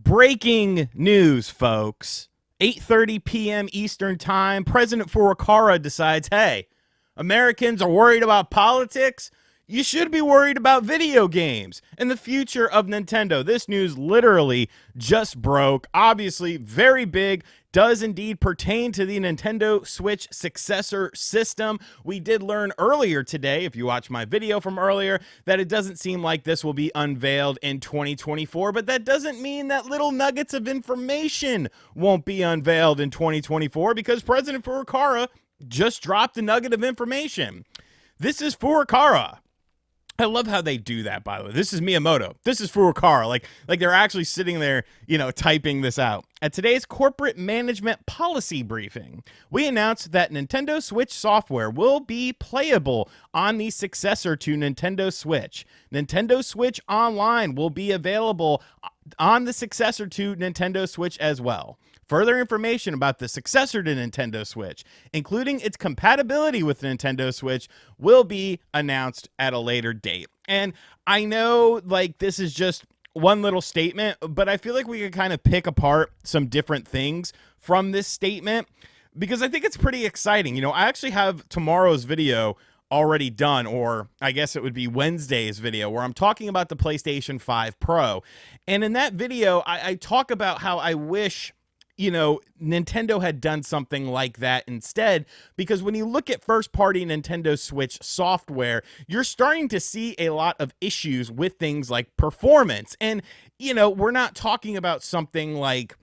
Breaking news, folks. 8:30 p.m. Eastern Time, President Furukawa decides, hey, Americans are worried about politics. You should be worried about video games and the future of Nintendo. This news literally just broke. Obviously, very big. Does indeed pertain to the Nintendo Switch successor system. We did learn earlier today, if you watch my video from earlier, that it doesn't seem like this will be unveiled in 2024, but that doesn't mean that little nuggets of information won't be unveiled in 2024 because President Furukawa just dropped a nugget of information. This is Furukawa. I love how they do that, by the way. This is Miyamoto. This is Furukawa. Like they're actually sitting there, typing this out. At today's corporate management policy briefing, we announced that Nintendo Switch software will be playable on the successor to Nintendo Switch. Nintendo Switch Online will be available on the successor to Nintendo Switch as well. Further information about the successor to Nintendo Switch, including its compatibility with Nintendo Switch, will be announced at a later date. And I know, this is just one little statement, but I feel like we could kind of pick apart some different things from this statement because I think it's pretty exciting. I actually have tomorrow's video already done, or I guess it would be Wednesday's video, where I'm talking about the PlayStation 5 Pro. And in that video, I talk about how I wish Nintendo had done something like that instead, because when you look at first-party Nintendo Switch software, you're starting to see a lot of issues with things like performance. And, we're not talking about something like,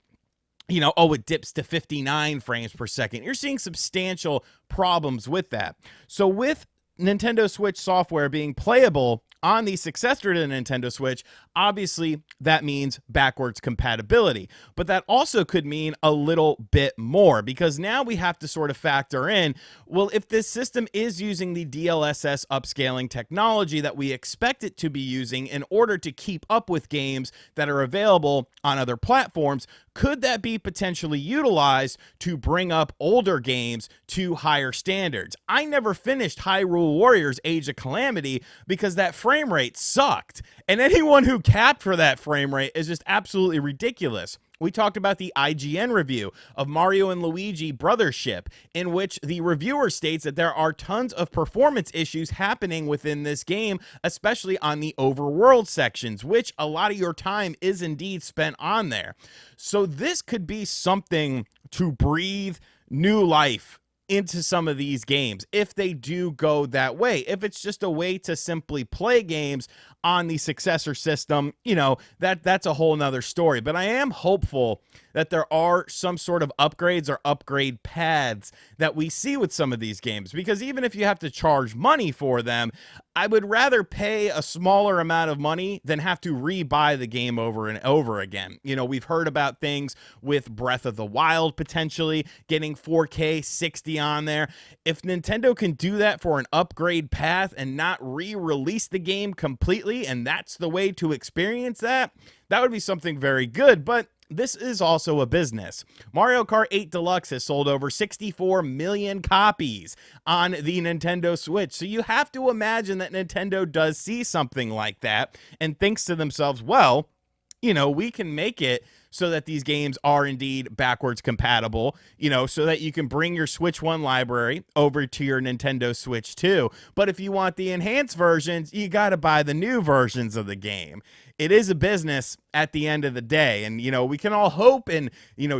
it dips to 59 frames per second. You're seeing substantial problems with that. So with Nintendo Switch software being playable on the successor to the Nintendo Switch, obviously that means backwards compatibility. But that also could mean a little bit more, because now we have to sort of factor in, well, if this system is using the DLSS upscaling technology that we expect it to be using in order to keep up with games that are available on other platforms, could that be potentially utilized to bring up older games to higher standards? I never finished Hyrule Warriors Age of Calamity because that frame rate sucked. And anyone who capped for that frame rate is just absolutely ridiculous. We talked about the IGN review of Mario and Luigi Brothership, in which the reviewer states that there are tons of performance issues happening within this game, especially on the overworld sections, which a lot of your time is indeed spent on there. So this could be something to breathe new life into some of these games if they do go that way. If it's just a way to simply play games on the successor system, that's a whole nother story. But I am hopeful that there are some sort of upgrades or upgrade paths that we see with some of these games, because even if you have to charge money for them, I would rather pay a smaller amount of money than have to rebuy the game over and over again. We've heard about things with Breath of the Wild potentially getting 4K 60 on there. If Nintendo can do that for an upgrade path and not re-release the game completely, and that's the way to experience that, that would be something very good. But this is also a business. Mario Kart 8 Deluxe has sold over 64 million copies on the Nintendo Switch. So you have to imagine that Nintendo does see something like that and thinks to themselves, well, we can make it so that these games are indeed backwards compatible, so that you can bring your Switch 1 library over to your Nintendo Switch 2. But if you want the enhanced versions, you got to buy the new versions of the game. It is a business at the end of the day. And, we can all hope and,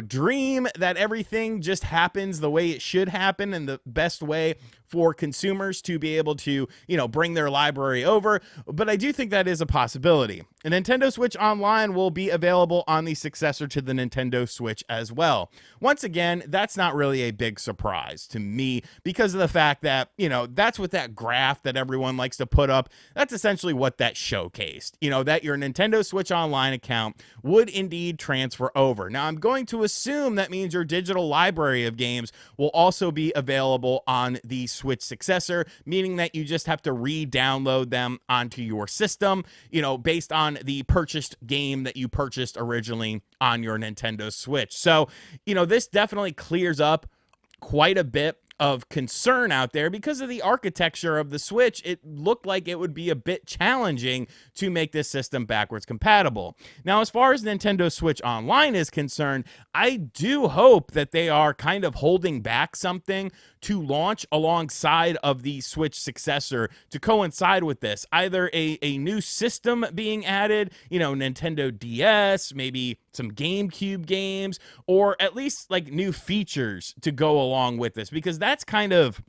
dream that everything just happens the way it should happen and the best way for consumers to be able to, bring their library over. But I do think that is a possibility. A Nintendo Switch Online will be available on the successor to the Nintendo Switch as well. Once again, that's not really a big surprise to me because of the fact that, that's what that graph that everyone likes to put up, that's essentially what that showcased, that your Nintendo Switch Online account would indeed transfer over. Now, I'm going to assume that means your digital library of games will also be available on the Switch successor, meaning that you just have to re-download them onto your system, based on the purchased game that you purchased originally on your Nintendo Switch. So, this definitely clears up quite a bit of concern out there because of the architecture of the Switch. It looked like it would be a bit challenging to make this system backwards compatible. Now, as far as Nintendo Switch Online is concerned, I do hope that they are kind of holding back something to launch alongside of the Switch successor to coincide with this. Either a new system being added, Nintendo DS, maybe some GameCube games, or at least like new features to go along with this, because that's kind of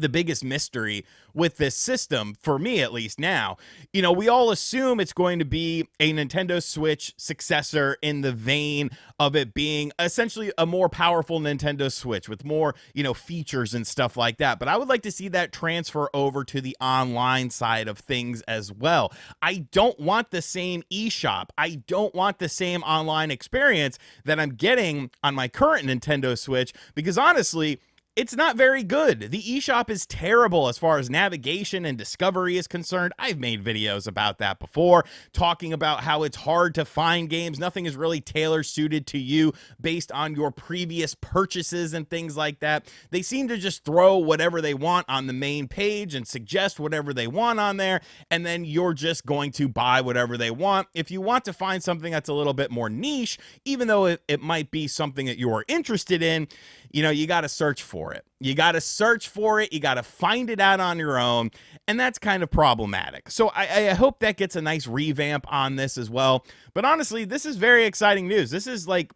the biggest mystery with this system, for me at least now. We all assume it's going to be a Nintendo Switch successor in the vein of it being essentially a more powerful Nintendo Switch with more, features and stuff like that. But I would like to see that transfer over to the online side of things as well. I don't want the same eShop. I don't want the same online experience that I'm getting on my current Nintendo Switch, because honestly, it's not very good. The eShop is terrible as far as navigation and discovery is concerned. I've made videos about that before, talking about how it's hard to find games. Nothing is really tailor-suited to you based on your previous purchases and things like that. They seem to just throw whatever they want on the main page and suggest whatever they want on there, and then you're just going to buy whatever they want. If you want to find something that's a little bit more niche, even though it might be something that you're interested in, you got to search for it. You got to search for it. You got to find it out on your own. And that's kind of problematic. So I hope that gets a nice revamp on this as well. But honestly, this is very exciting news. This is like,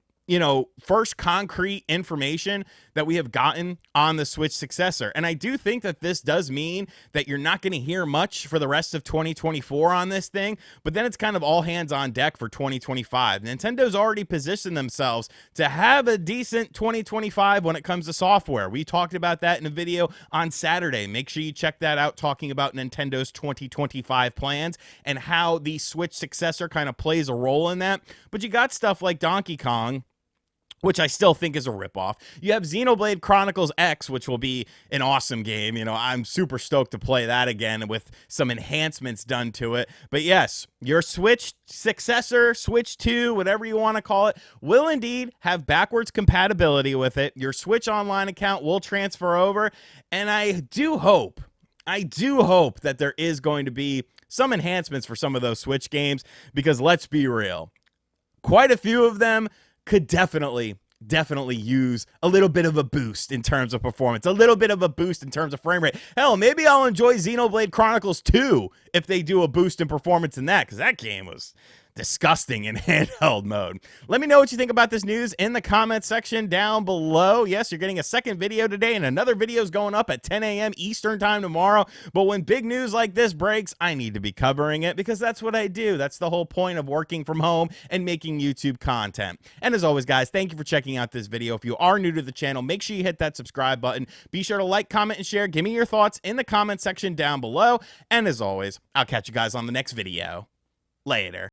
first concrete information that we have gotten on the Switch successor. And I do think that this does mean that you're not going to hear much for the rest of 2024 on this thing, but then it's kind of all hands on deck for 2025. Nintendo's already positioned themselves to have a decent 2025 when it comes to software. We talked about that in a video on Saturday. Make sure you check that out, talking about Nintendo's 2025 plans and how the Switch successor kind of plays a role in that. But you got stuff like Donkey Kong, which I still think is a ripoff. You have Xenoblade Chronicles X, which will be an awesome game. I'm super stoked to play that again with some enhancements done to it. But yes, your Switch successor, Switch 2, whatever you want to call it, will indeed have backwards compatibility with it. Your Switch Online account will transfer over. And I do hope that there is going to be some enhancements for some of those Switch games, because let's be real, quite a few of them could definitely use a little bit of a boost in terms of performance, a little bit of a boost in terms of frame rate. Hell, maybe I'll enjoy Xenoblade Chronicles 2 if they do a boost in performance in that, because that game was disgusting in handheld mode. Let me know what you think about this news in the comment section down below. Yes, you're getting a second video today, and another video is going up at 10 a.m. Eastern time tomorrow. But when big news like this breaks, I need to be covering it, because that's what I do. That's the whole point of working from home and making YouTube content. And as always, guys, thank you for checking out this video. If you are new to the channel, make sure you hit that subscribe button. Be sure to like, comment, and share. Give me your thoughts in the comment section down below. And as always, I'll catch you guys on the next video. Later.